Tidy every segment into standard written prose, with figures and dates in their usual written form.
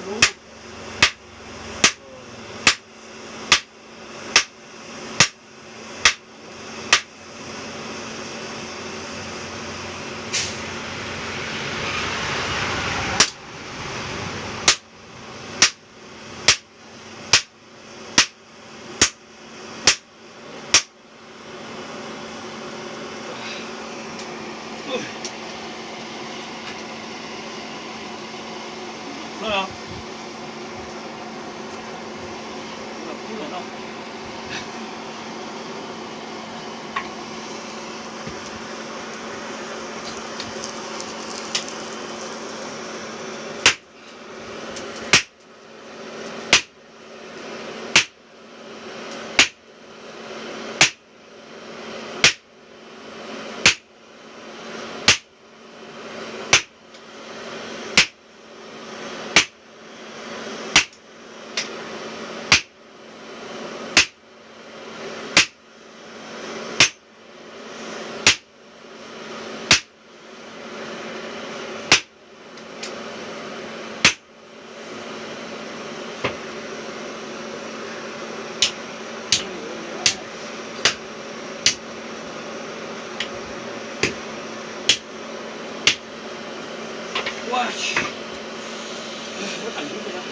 đúng. Được không? Được không? Wow. Nó thành chút rồi đó.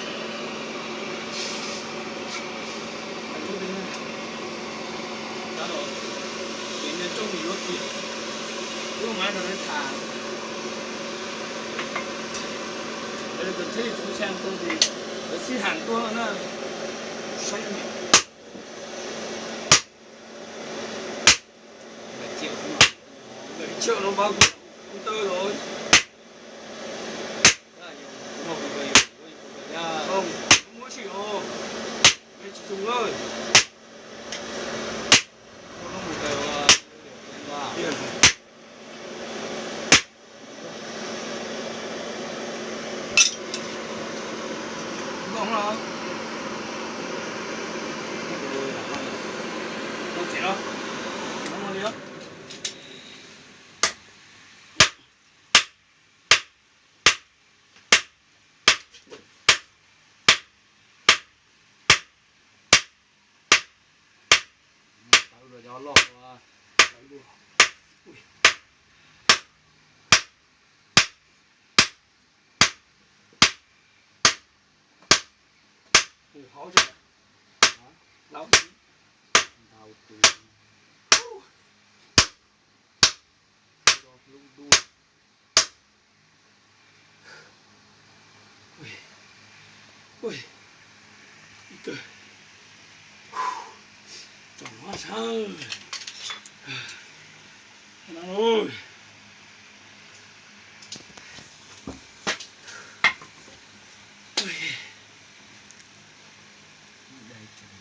Thành chút đi nha. Đó rồi. Để nên trong mình lót tiền. Lúc mà nó lên thả. Đây là cần thấy chú sang tôi thì ở xí hàng tôi nó xoay nhẹ. $7 triệu nó bao công tơ rồi. Không, mỗi triệu mấy chị Dung ơi. Không một tiền không đâu. Không chỉ đâu. Không có đi đâu. Rồi gió lọt vào. Ui. Khó chưa? Đau tí. Đau tí. Lung đuôi. Ui. Ui. Đi cơ. Chọn hóa sao. Nào ơi. Ui. Đây chừng.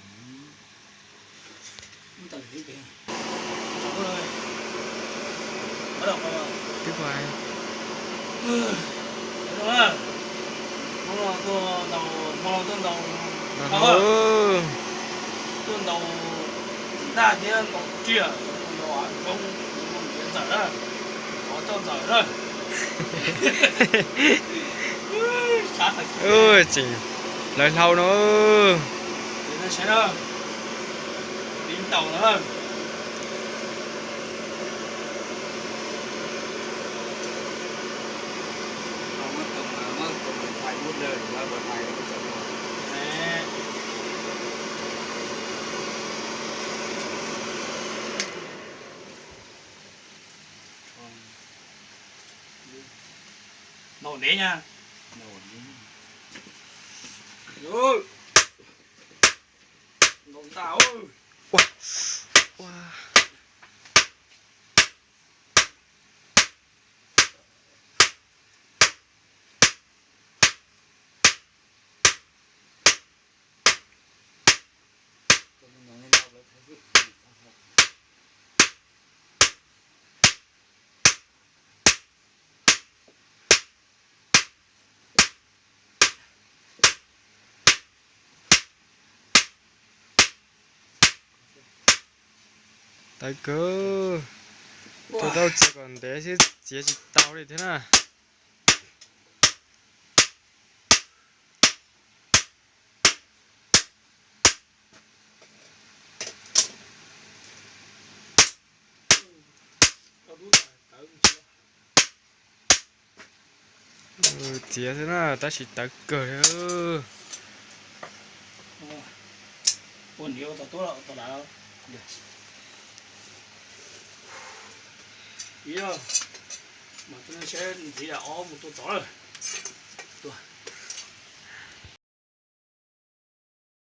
Chúng ta thấy kìa. Chọn ơi. Bắt đầu không? Tiếp ngoài. Đúng không? Mong là tôi đầu tương đầu. Tương đầu đa thiên đầu kia. Nó không biến giải đó. Nó cho giải đó. Ôi chị lời lâu nữa. Để nó sẽ đâu. Đi tàu nữa. Phải muốn đời là bởi phải nó chậm rồi. Nè. Nổ đế nha. Nổ đi. Rồi. Nổ tao ơi. Wow. Wow. Tại cơ tôi đâu chỉ còn để chứ chỉ tao đi thế nào. 接着呢，但是大个了。我牛到多了，到哪了？以后，嘛，只能先地了，哦，木多大了，对吧？